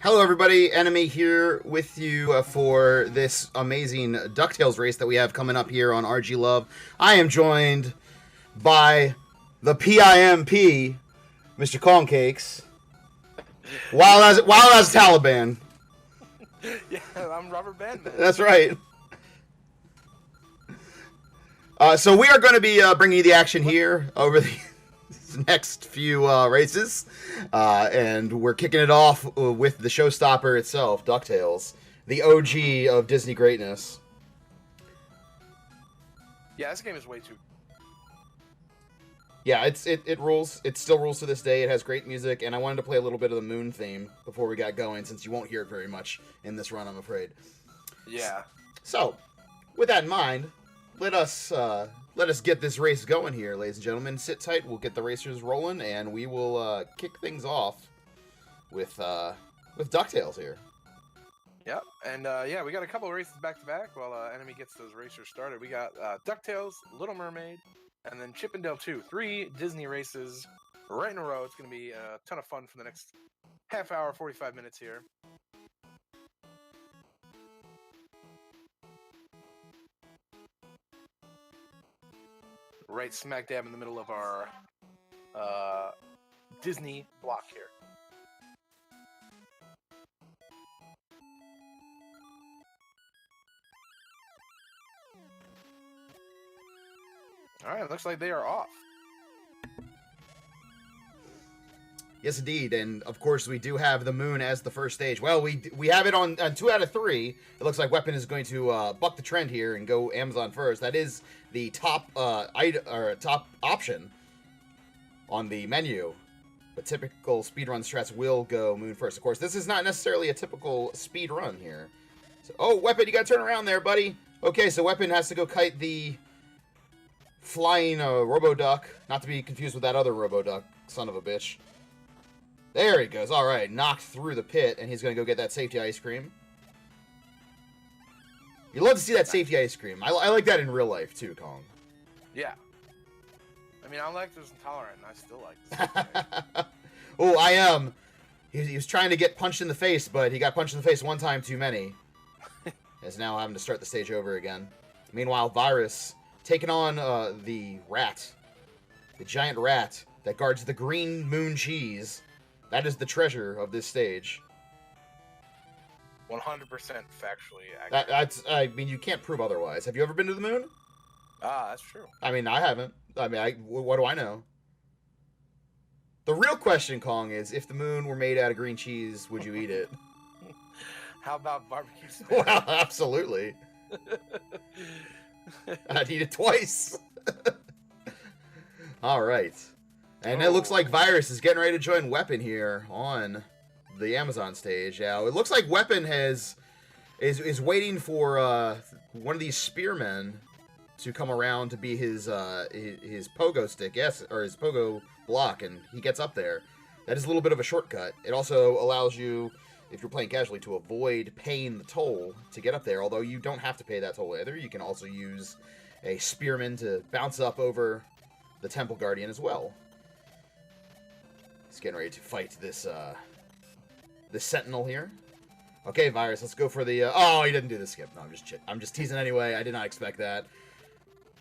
Hello everybody, Enemy here with you for this amazing DuckTales race that we have coming up here on RGLove. I am joined by the PIMP, Mr. Kong Cakes, while as Taliban. Yeah, I'm Rubber Band Man. That's right. So we are going to be bringing you the action here over the next few races, and we're kicking it off with the showstopper itself, DuckTales, the OG of Disney greatness. Yeah, this game is way too... Yeah, it rules. It still rules to this day. It has great music, and I wanted to play a little bit of the Moon theme before we got going, since you won't hear it very much in this run, I'm afraid. Yeah. So, with that in mind, let us get this race going here, ladies and gentlemen. Sit tight. We'll get the racers rolling, and we will kick things off with DuckTales here. Yep, and yeah, we got a couple of races back to back while Enemy gets those racers started. We got DuckTales, Little Mermaid, and then Chip 'n Dale 2. 3 Disney races right in a row. It's going to be a ton of fun for the next half hour, 45 minutes here. Right smack dab in the middle of our Disney block here. All right, looks like they are off. Yes, indeed, and of course we do have the Moon as the first stage. Well, we have it on 2 out of 3. It looks like Wepen is going to buck the trend here and go Amazon first. That is the top top option on the menu. But typical speedrun strats will go Moon first. Of course, this is not necessarily a typical speed run here. So, oh, Wepen, you got to turn around there, buddy. Okay, so Wepen has to go kite the flying Robo-Duck, not to be confused with that other Robo-Duck, son of a bitch. There he goes. All right, knocked through the pit, and he's going to go get that safety ice cream. You love to see that safety ice cream. I like that in real life, too, Kong. Yeah. I mean, I'm lactose intolerant, and I still like this. Oh, I am. He was trying to get punched in the face, but he got punched in the face one time too many. Is now having to start the stage over again. Meanwhile, Virus taking on the rat. The giant rat that guards the green moon cheese. That is the treasure of this stage. 100% factually accurate. I mean, you can't prove otherwise. Have you ever been to the moon? Ah, that's true. I mean, I haven't. I mean, what do I know? The real question, Kong, is if the moon were made out of green cheese, would you eat it? How about barbecue spinach? Well, absolutely. I'd eat it twice. All right. And it looks like Virus is getting ready to join Wepen here on the Amazon stage. Now, it looks like Wepen is waiting for one of these spearmen to come around to be his pogo stick, yes, or his pogo block, and he gets up there. That is a little bit of a shortcut. It also allows you, if you're playing casually, to avoid paying the toll to get up there, although you don't have to pay that toll either. You can also use a spearman to bounce up over the Temple Guardian as well. He's getting ready to fight this this Sentinel here. Okay, Virus, let's go for the... oh, he didn't do the skip. No, I'm just teasing anyway. I did not expect that.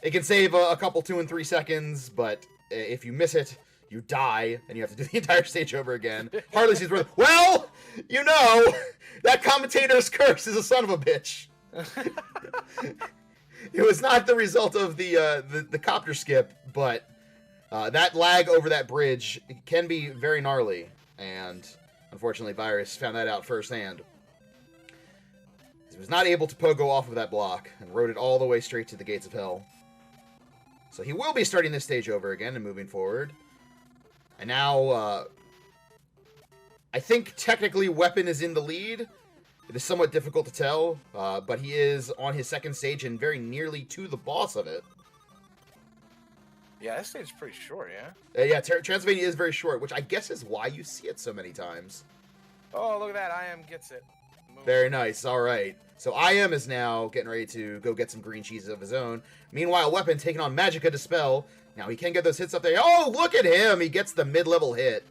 It can save a couple 2 and 3 seconds, but if you miss it, you die, and you have to do the entire stage over again. Hardly seems worth it. Well, you know, that commentator's curse is a son of a bitch. It was not the result of the copter skip, but that lag over that bridge can be very gnarly, and unfortunately Virus found that out firsthand. He was not able to pogo off of that block, and rode it all the way straight to the gates of hell. So he will be starting this stage over again and moving forward. And now, I think technically Wepen is in the lead. It is somewhat difficult to tell, but he is on his second stage and very nearly to the boss of it. Yeah, this stage is pretty short, yeah? Yeah, Transylvania is very short, which I guess is why you see it so many times. Oh, look at that. I Am gets it. Move. Very nice. All right. So I Am is now getting ready to go get some green cheese of his own. Meanwhile, Wepen taking on Magicka Dispel. Now he can get those hits up there. Oh, look at him. He gets the mid-level hit.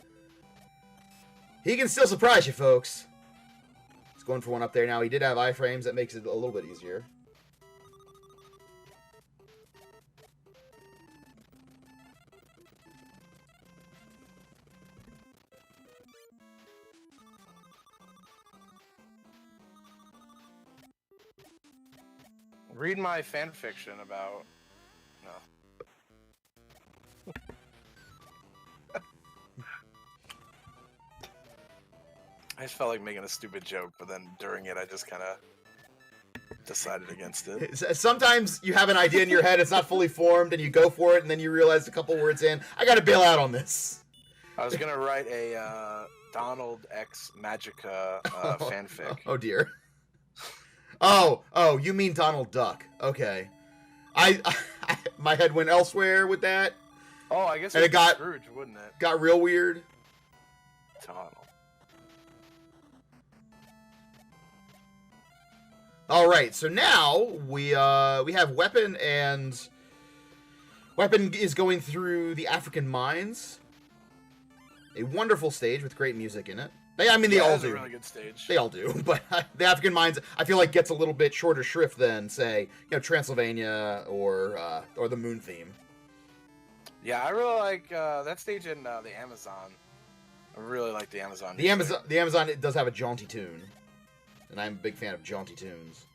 He can still surprise you, folks. He's going for one up there now. He did have iframes. That makes it a little bit easier. Read my fan fiction about... No. I just felt like making a stupid joke, but then during it, I just kind of decided against it. Sometimes you have an idea in your head, it's not fully formed, and you go for it, and then you realize a couple words in, I gotta bail out on this. I was gonna write a Donald X Magica fanfic. Oh dear. Oh, you mean Donald Duck? Okay, I my head went elsewhere with that. Oh, I guess it got Scrooge, wouldn't it? Got real weird. Donald. All right, so now we have Wepen, and Wepen is going through the African mines. A wonderful stage with great music in it. They all do. It's a really good stage. They all do, but the African mines, I feel like, gets a little bit shorter shrift than, say, Transylvania or the Moon theme. Yeah, I really like that stage in the Amazon. I really like the Amazon. The Amazon, it does have a jaunty tune, and I'm a big fan of jaunty tunes.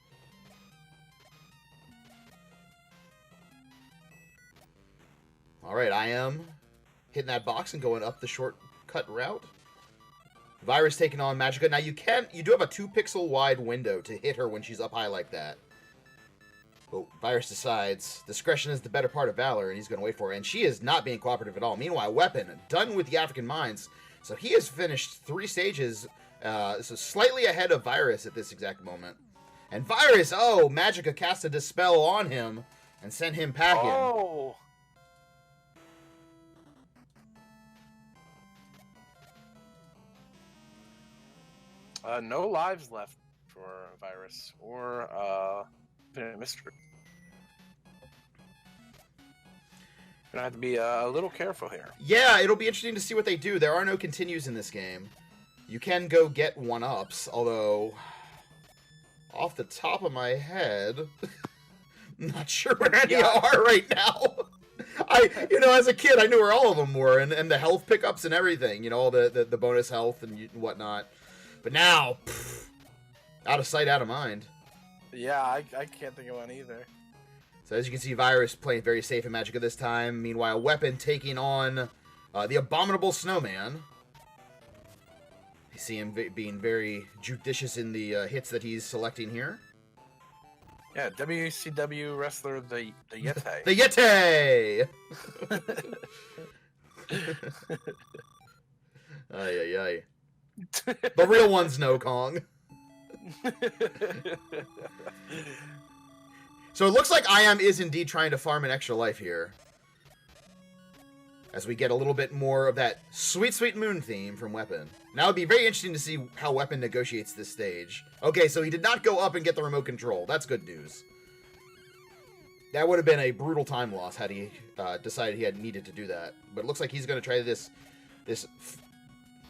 All right, I am hitting that box and going up the shortcut route. Virus taking on Magica. Now you do have a 2-pixel wide window to hit her when she's up high like that. But Virus decides discretion is the better part of valor, and he's going to wait for her. And she is not being cooperative at all. Meanwhile, Wepen, done with the African mines. So he has finished 3 stages, so slightly ahead of Virus at this exact moment. And Virus, Magica cast a Dispel on him and sent him packing. Oh! No lives left for Virus or Infinite Mystery. Gonna have to be a little careful here. Yeah, it'll be interesting to see what they do. There are no continues in this game. You can go get 1-ups, although off the top of my head, I'm not sure where any are right now. As a kid, I knew where all of them were, and the health pickups and everything. All the bonus health and whatnot. But now, out of sight, out of mind. Yeah, I can't think of one either. So as you can see, Virus playing very safe in Magica this time. Meanwhile, Wepen taking on the Abominable Snowman. You see him being very judicious in the hits that he's selecting here. Yeah, WCW wrestler the Yeti. The Yeti! Ay. The real one's no Kong. So it looks like IAM is indeed trying to farm an extra life here. As we get a little bit more of that sweet, sweet Moon theme from Wepen. Now it'd be very interesting to see how Wepen negotiates this stage. Okay, so he did not go up and get the remote control. That's good news. That would have been a brutal time loss had he decided he had needed to do that. But it looks like he's going to try this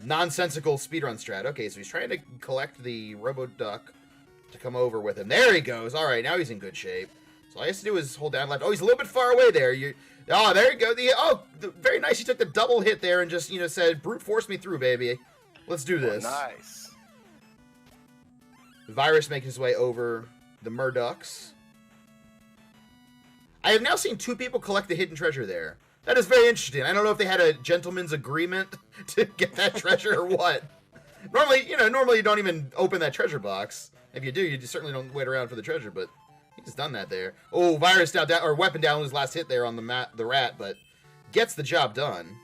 nonsensical speedrun strat. Okay, so he's trying to collect the Robo-Duck to come over with him. There he goes. All right, now he's in good shape. So all he has to do is hold down left. Oh, he's a little bit far away there. There you go. Very nice. He took the double hit there and just, said, brute force me through, baby. Let's do this. Oh, nice. The Virus making his way over the Murducks. I have now seen 2 people collect the hidden treasure there. That is very interesting. I don't know if they had a gentleman's agreement to get that treasure or what. Normally you don't even open that treasure box. If you do, you certainly don't wait around for the treasure, but he's done that there. Oh, Virus down, or Wepen down his last hit there on the rat, but gets the job done.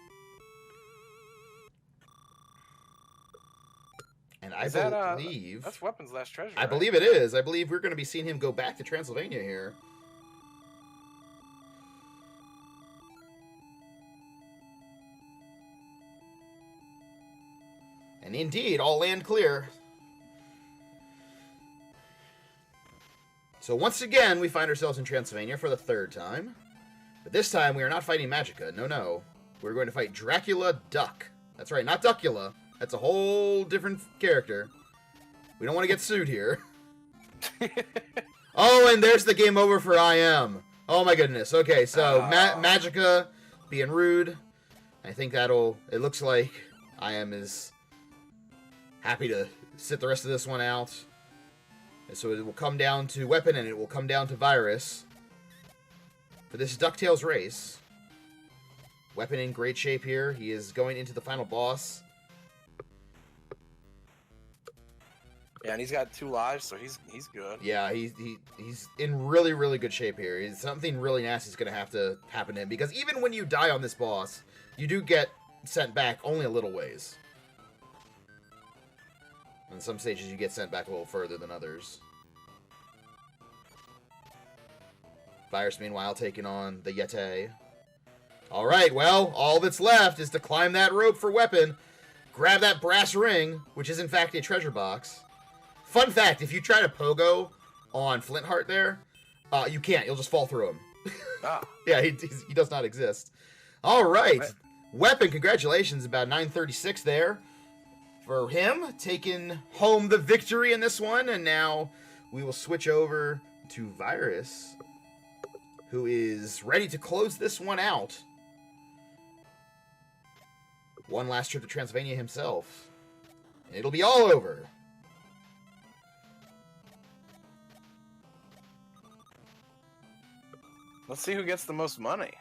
And I believe... that's Wepen's last treasure, I believe it is. I believe we're going to be seeing him go back to Transylvania here. And indeed, all land clear. So once again, we find ourselves in Transylvania for the 3rd time. But this time, we are not fighting Magica. No. We're going to fight Dracula Duck. That's right, not Duckula. That's a whole different character. We don't want to get sued here. Oh, and there's the game over for IM. Oh my goodness. Okay, so Magica being rude. I think that'll... It looks like IM is happy to sit the rest of this one out. And so it will come down to Wepen and it will come down to Virus. For this DuckTales race. Wepen in great shape here. He is going into the final boss. Yeah, and he's got 2 lives, so he's good. Yeah, he's in really, really good shape here. Something really nasty is going to have to happen to him. Because even when you die on this boss, you do get sent back only a little ways. In some stages, you get sent back a little further than others. Virus, meanwhile, taking on the Yeti. Alright, well, all that's left is to climb that rope for Wepen, grab that brass ring, which is in fact a treasure box. Fun fact, if you try to pogo on Flintheart there, you can't. You'll just fall through him. Ah. Yeah, he does not exist. Alright, Wepen, congratulations, about 936 there. For him, taking home the victory in this one, and now we will switch over to Virus, who is ready to close this one out. One last trip to Transylvania himself. And it'll be all over. Let's see who gets the most money.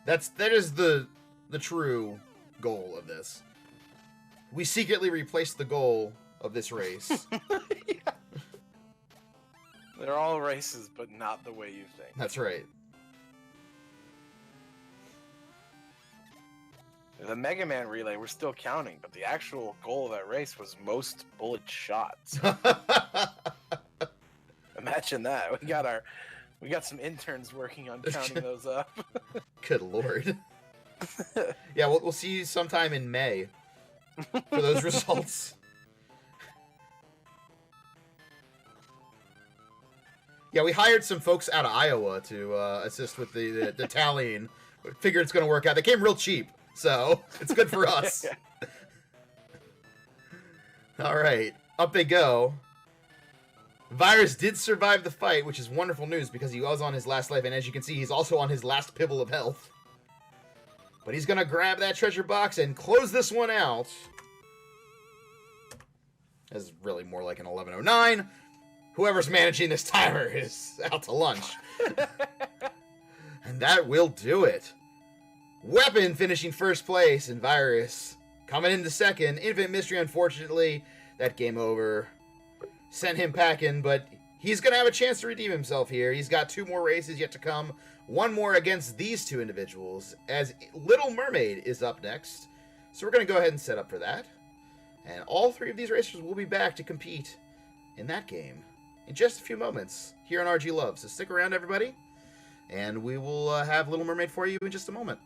That is the true goal of this. We secretly replaced the goal of this race. Yeah. They're all races, but not the way you think. That's right. The Mega Man relay, we're still counting, but the actual goal of that race was most bullet shots. Imagine that. We got some interns working on counting those up. Good lord. Yeah, we'll see you sometime in May for those results. Yeah, we hired some folks out of Iowa to assist with the tallying. Figured it's going to work out. They came real cheap, so it's good for us. All right, up they go. Virus did survive the fight, which is wonderful news because he was on his last life, and as you can see, he's also on his last pibble of health. But he's going to grab that treasure box and close this one out. That's really more like an 11:09. Whoever's managing this timer is out to lunch. And that will do it. Wepen finishing first place, and Virus coming into second. Infinite Mystery, unfortunately, that game over sent him packing, but he's going to have a chance to redeem himself here. He's got 2 more races yet to come. One more against these 2 individuals, as Little Mermaid is up next. So we're going to go ahead and set up for that. And all 3 of these racers will be back to compete in that game in just a few moments here on RGLove. So stick around, everybody, and we will have Little Mermaid for you in just a moment.